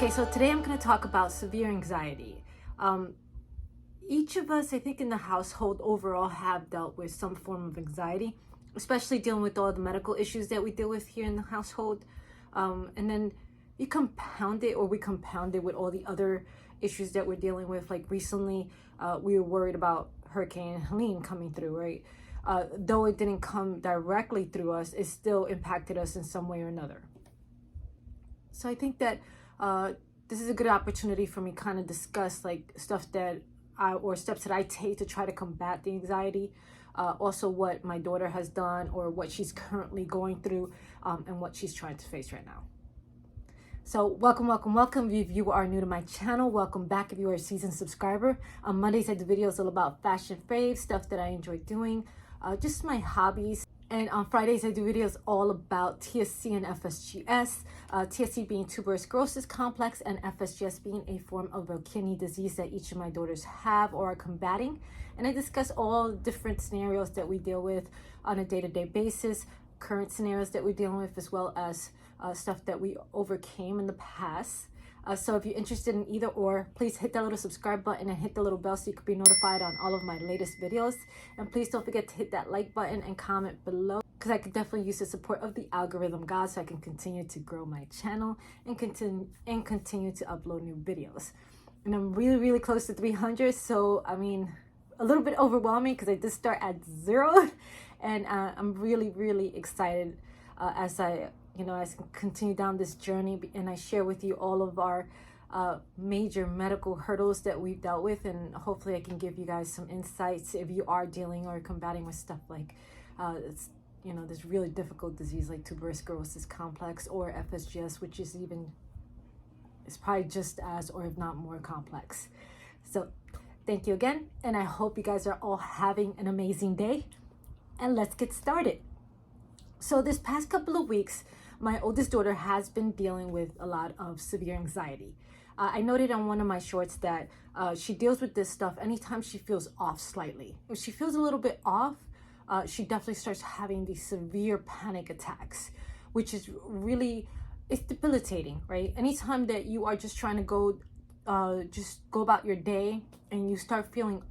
Okay, so today I'm going to talk about severe anxiety. Each of us, I think, in the household overall have dealt with some form of anxiety, especially dealing with all the medical issues that we deal with here in the household. And then we compound it with all the other issues that we're dealing with. Like recently, we were worried about Hurricane Helene coming through, right? Though it didn't come directly through us, it still impacted us in some way or another. So I think that this is a good opportunity for me to kind of discuss like stuff that or steps that I take to try to combat the anxiety. Also what my daughter has done or what she's currently going through and what she's trying to face right now. So welcome. If you are new to my channel, welcome back if you are a seasoned subscriber. On Mondays I do videos all about fashion faves, stuff that I enjoy doing, just my hobbies. And on Fridays, I do videos all about TSC and FSGS, TSC being tuberous sclerosis complex and FSGS being a form of a kidney disease that each of my daughters have or are combating. And I discuss all different scenarios that we deal with on a day-to-day basis, current scenarios that we're dealing with, as well as stuff that we overcame in the past. So if you're interested in either or, please hit that little subscribe button and hit the little bell so you can be notified on all of my latest videos. And please don't forget to hit that like button and comment below, because I could definitely use the support of the algorithm god so I can continue to grow my channel and continue to upload new videos. And I'm really close to 300, so I mean, a little bit overwhelming because I did start at 0, and I'm really excited as I continue down this journey, and I share with you all of our major medical hurdles that we've dealt with, and hopefully I can give you guys some insights if you are dealing or combating with stuff like this really difficult disease like tuberous sclerosis complex or FSGS, which is probably just as, or if not more, complex. So thank you again, and I hope you guys are all having an amazing day, and let's get started. So this past couple of weeks, my oldest daughter has been dealing with a lot of severe anxiety. I noted on one of my shorts that she deals with this stuff anytime she feels off slightly. If she feels a little bit off, she definitely starts having these severe panic attacks, which is it's debilitating, right? Anytime that you are just trying to go about your day and you start feeling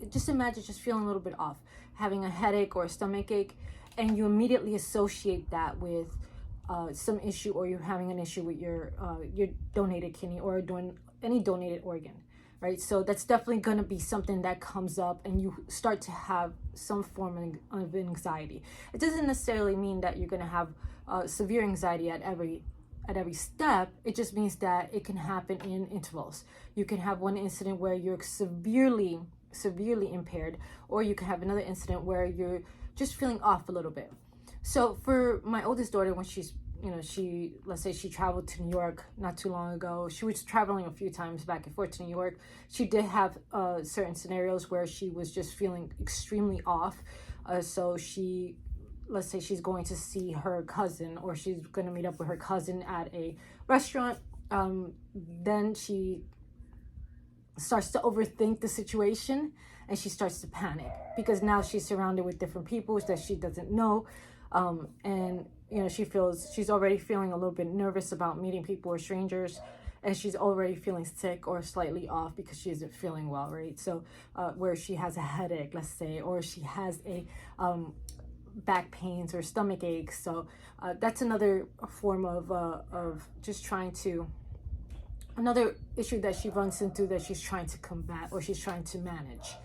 just imagine just feeling a little bit off, having a headache or a stomach ache, and you immediately associate that with some issue, or you're having an issue with your donated kidney or any donated organ, right? So that's definitely going to be something that comes up, and you start to have some form of anxiety. It doesn't necessarily mean that you're going to have severe anxiety at every step. It just means that it can happen in intervals. You can have one incident where you're severely impaired, or you can have another incident where you're just feeling off a little bit. So for my oldest daughter, when let's say she traveled to New York not too long ago, she was traveling a few times back and forth to New York. She did have certain scenarios where she was just feeling extremely off. So let's say she's going to see her cousin, or she's going to meet up with her cousin at a restaurant. Then she starts to overthink the situation, and she starts to panic because now she's surrounded with different people that she doesn't know. And she's already feeling a little bit nervous about meeting people or strangers, and she's already feeling sick or slightly off because she isn't feeling well, right? So where she has a headache, let's say, or she has a back pains or stomach aches. So that's another form of just another issue that she runs into that she's trying to combat or she's trying to manage.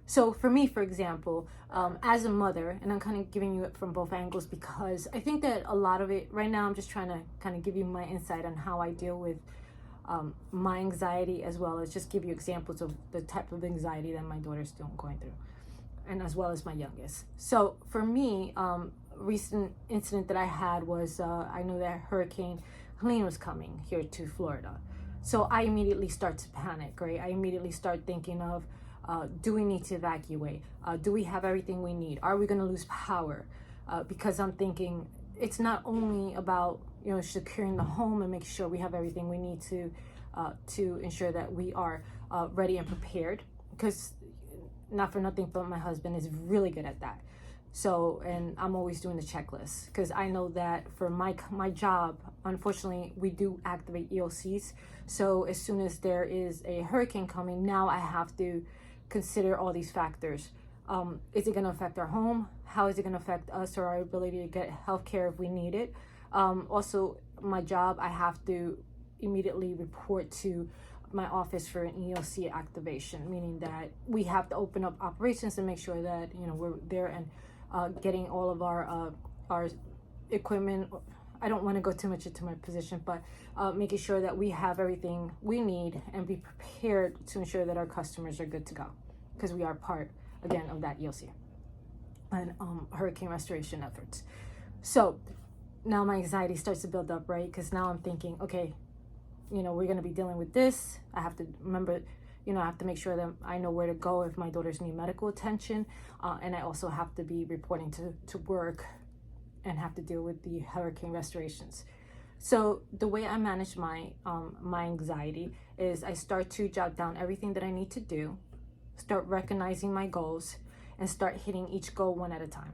So for me, for example, as a mother, and I'm kind of giving you it from both angles because I think that a lot of it right now, I'm just trying to kind of give you my insight on how I deal with my anxiety, as well as just give you examples of the type of anxiety that my daughter's still going through, and as well as my youngest. So for me, recent incident that I had was I knew that Hurricane Helene was coming here to Florida. So I immediately start to panic, right? I immediately start thinking of, do we need to evacuate? Do we have everything we need? Are we going to lose power? Because I'm thinking it's not only about securing the home and making sure we have everything we need to ensure that we are ready and prepared. Because not for nothing, but my husband is really good at that. So, and I'm always doing the checklist because I know that for my job, unfortunately, we do activate EOCs. So as soon as there is a hurricane coming, now I have to consider all these factors. Is it going to affect our home? How is it going to affect us or our ability to get health care if we need it? Also, my job, I have to immediately report to my office for an EOC activation, meaning that we have to open up operations and make sure that we're there and getting all of our equipment. I don't want to go too much into my position, but making sure that we have everything we need and be prepared to ensure that our customers are good to go, because we are part, again, of that EOC and hurricane restoration efforts. So now my anxiety starts to build up, right? Because now I'm thinking, okay, we're going to be dealing with this. I have to remember, I have to make sure that I know where to go if my daughters need medical attention. And I also have to be reporting to work and have to deal with the hurricane restorations. So the way I manage my anxiety is I start to jot down everything that I need to do, start recognizing my goals, and start hitting each goal one at a time,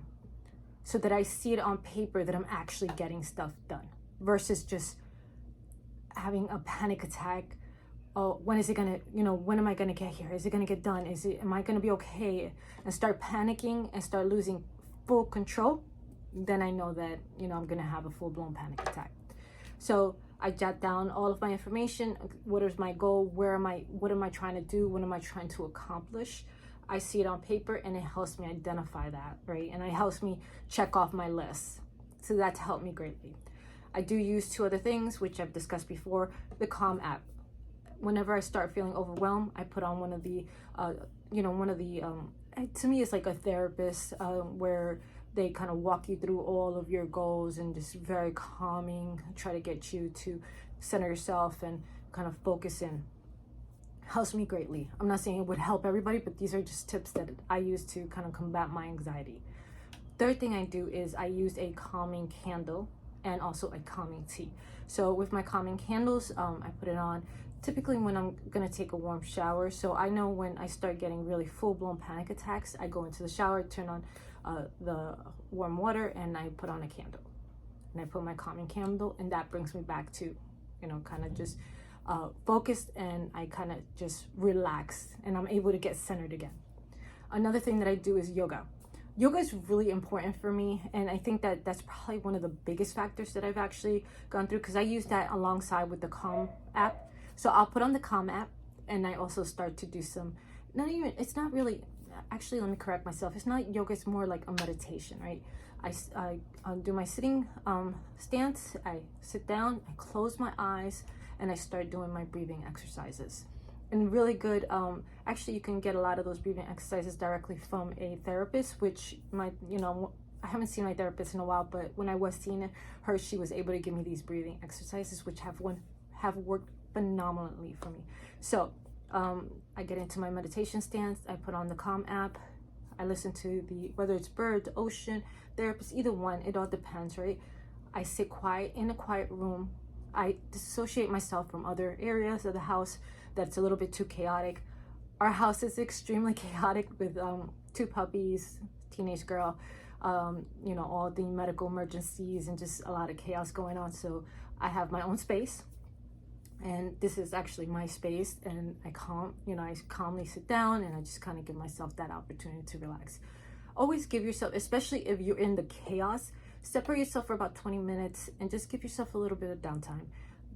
so that I see it on paper that I'm actually getting stuff done, versus just having a panic attack. Oh, when is it gonna, when am I gonna get here? Is it gonna get done? Am I gonna be okay? And start panicking and start losing full control. Then I know that, I'm gonna have a full-blown panic attack. So I jot down all of my information. What is my goal? What am I trying to do? What am I trying to accomplish? I see it on paper and it helps me identify that, right? And it helps me check off my list. So that's helped me greatly. I do use two other things, which I've discussed before. The Calm app. Whenever I start feeling overwhelmed, I put on one of the, to me, it's like a therapist where they kind of walk you through all of your goals and just very calming, try to get you to center yourself and kind of focus in. Helps me greatly. I'm not saying it would help everybody, but these are just tips that I use to kind of combat my anxiety. Third thing I do is I use a calming candle and also a calming tea. So with my calming candles, I put it on typically when I'm gonna take a warm shower. So I know when I start getting really full-blown panic attacks, I go into the shower, turn on the warm water, and I put on a candle. And I put my calming candle, and that brings me back to, kind of just focused, and I kind of just relax, and I'm able to get centered again. Another thing that I do is yoga. Yoga is really important for me, and I think that that's probably one of the biggest factors that I've actually gone through, because I use that alongside with the Calm app. So I'll put on the Calm app, and I also start to do some, it's not really, actually, let me correct myself. It's not yoga, it's more like a meditation, right? I do my sitting stance, I sit down, I close my eyes, and I start doing my breathing exercises. And really good, actually, you can get a lot of those breathing exercises directly from a therapist, which I haven't seen my therapist in a while, but when I was seeing her, she was able to give me these breathing exercises, which have worked phenomenally for me. So I get into my meditation stance, I put on the Calm app, I listen to whether it's bird, the ocean, therapist, either one, it all depends, right? I sit quiet in a quiet room. I dissociate myself from other areas of the house that's a little bit too chaotic. Our house is extremely chaotic with 2 puppies, teenage girl, all the medical emergencies and just a lot of chaos going on. So I have my own space, and this is actually my space, and I calmly sit down, and I just kind of give myself that opportunity to relax. Always give yourself, especially if you're in the chaos, separate yourself for about 20 minutes and just give yourself a little bit of downtime.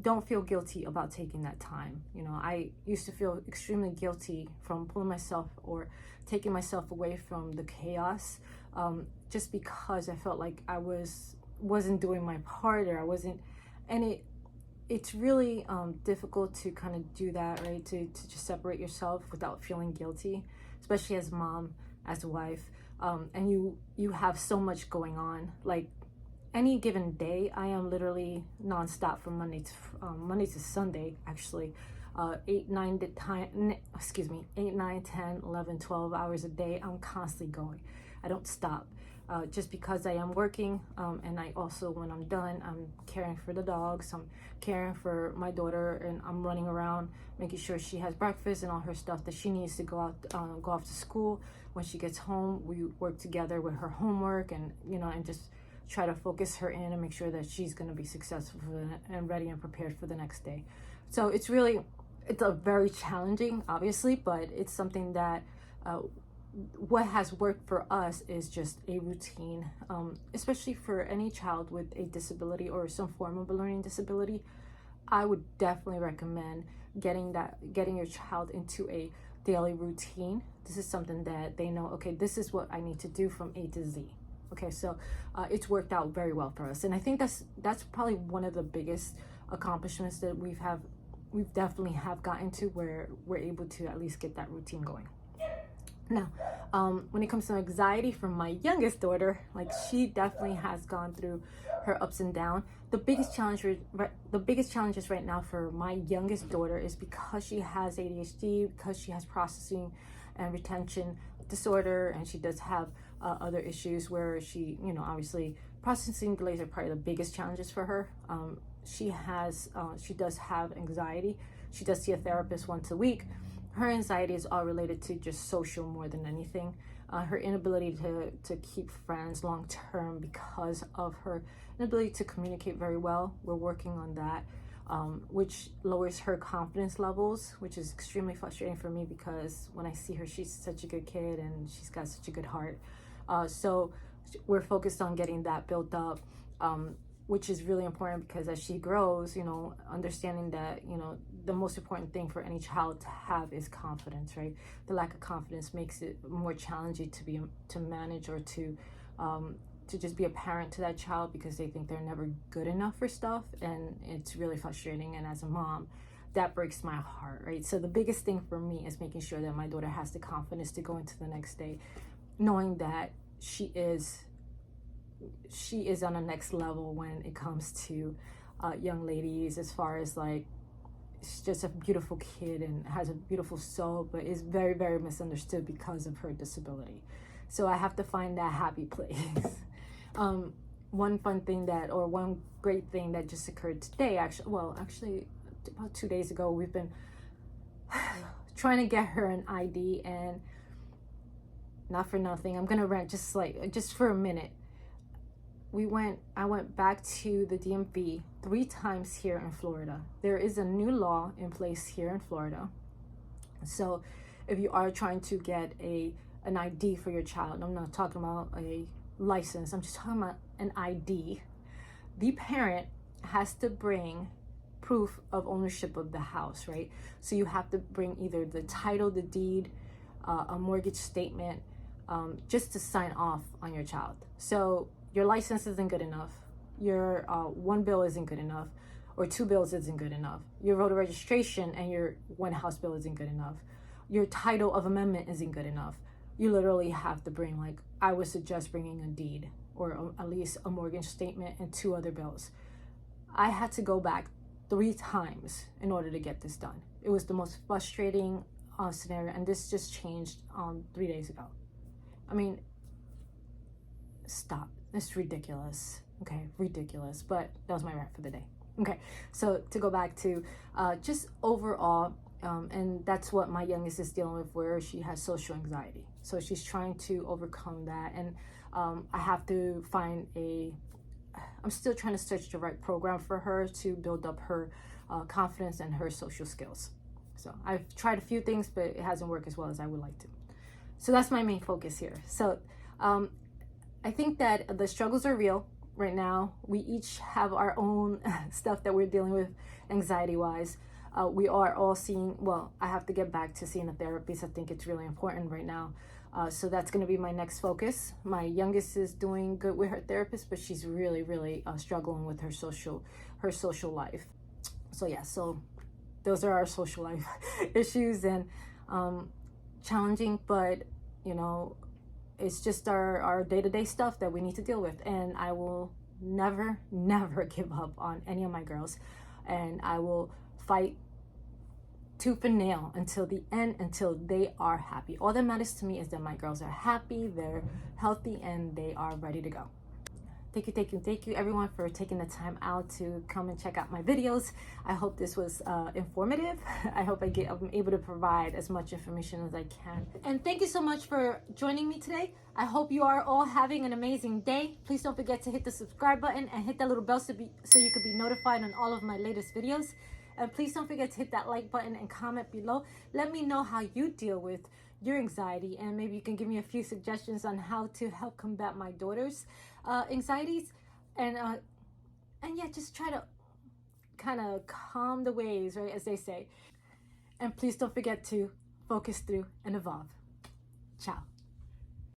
Don't feel guilty about taking that time. I used to feel extremely guilty from pulling myself or taking myself away from the chaos, just because I felt like I wasn't doing my part, or I wasn't, and it's really difficult to kind of do that, right? To just separate yourself without feeling guilty, especially as a mom, as a wife, and you have so much going on. Like any given day, I am literally nonstop from Monday to Sunday, actually. 8, 9, 10, 11, 12 hours a day. I'm constantly going. I don't stop. just because I am working, and I also, when I'm done, I'm caring for the dogs, I'm caring for my daughter, and I'm running around making sure she has breakfast and all her stuff that she needs to go off to school. When she gets home, we work together with her homework, and and just try to focus her in and make sure that she's going to be successful and ready and prepared for the next day. So it's a very challenging, obviously, but it's something that what has worked for us is just a routine, especially for any child with a disability or some form of a learning disability. I would definitely recommend getting your child into a daily routine. This is something that they know, okay, this is what I need to do from A to Z. Okay, so it's worked out very well for us, and I think that's probably one of the biggest accomplishments that we've definitely have gotten to, where we're able to at least get that routine going. Now, when it comes to anxiety from my youngest daughter, like, she definitely has gone through her ups and downs. The biggest challenges right now for my youngest daughter is because she has ADHD, because she has processing and retention disorder, and she does have other issues where she, obviously processing delays are probably the biggest challenges for her. She does have anxiety. She does see a therapist once a week. Her anxiety is all related to just social more than anything. Her inability to keep friends long term because of her inability to communicate very well. We're working on that, which lowers her confidence levels, which is extremely frustrating for me, because when I see her, she's such a good kid and she's got such a good heart. So we're focused on getting that built up, which is really important, because as she grows, understanding that, the most important thing for any child to have is confidence, right? The lack of confidence makes it more challenging to manage, or to just be a parent to that child, because they think they're never good enough for stuff, and it's really frustrating. And as a mom, that breaks my heart, right? So the biggest thing for me is making sure that my daughter has the confidence to go into the next day, knowing that she is on a next level when it comes to young ladies, as far as, like, she's just a beautiful kid and has a beautiful soul, but is very, very misunderstood because of her disability. So I have to find that happy place. One great thing that just occurred today, actually about 2 days ago, we've been trying to get her an ID, and not for nothing, I'm gonna rant just for a minute. I went back to the DMV 3 times here in Florida. There is a new law in place here in Florida. So if you are trying to get an ID for your child, I'm not talking about a license, I'm just talking about an ID, the parent has to bring proof of ownership of the house, right? So you have to bring either the title, the deed, a mortgage statement, just to sign off on your child. So your license isn't good enough, your 1 bill isn't good enough, or 2 bills isn't good enough, your voter registration and your 1 house bill isn't good enough, your title of amendment isn't good enough. You literally have to bring, like, I would suggest bringing a deed, or at least a mortgage statement and 2 other bills. I had to go back 3 times in order to get this done. It was the most frustrating scenario, and this just changed 3 days ago. I mean, stop. It's ridiculous. Okay, ridiculous. But that was my rant for the day. Okay, so to go back to just overall, and that's what my youngest is dealing with, where she has social anxiety. So she's trying to overcome that, and I have to I'm still trying to search the right program for her to build up her confidence and her social skills. So I've tried a few things, but it hasn't worked as well as I would like to. So that's my main focus here. So I think that the struggles are real right now. We each have our own stuff that we're dealing with anxiety-wise. We are all I have to get back to seeing a therapist. I think it's really important right now. So that's going to be my next focus. My youngest is doing good with her therapist, but she's really, really struggling with her social life. So yeah, so those are our social life issues, and challenging, but it's just our day-to-day stuff that we need to deal with. And I will never give up on any of my girls, and I will fight tooth and nail until the end, until they are happy. All that matters to me is that my girls are happy, they're healthy, and they are ready to go. Thank you everyone for taking the time out to come and check out my videos. I hope this was informative. I hope I'm able to provide as much information as I can. And thank you so much for joining me today. I hope you are all having an amazing day. Please don't forget to hit the subscribe button and hit that little bell so you could be notified on all of my latest videos. And please don't forget to hit that like button and comment below. Let me know how you deal with your anxiety, and maybe you can give me a few suggestions on how to help combat my daughter's anxieties. And yeah, just try to kind of calm the waves, right, as they say. And please don't forget to focus through and evolve. Ciao.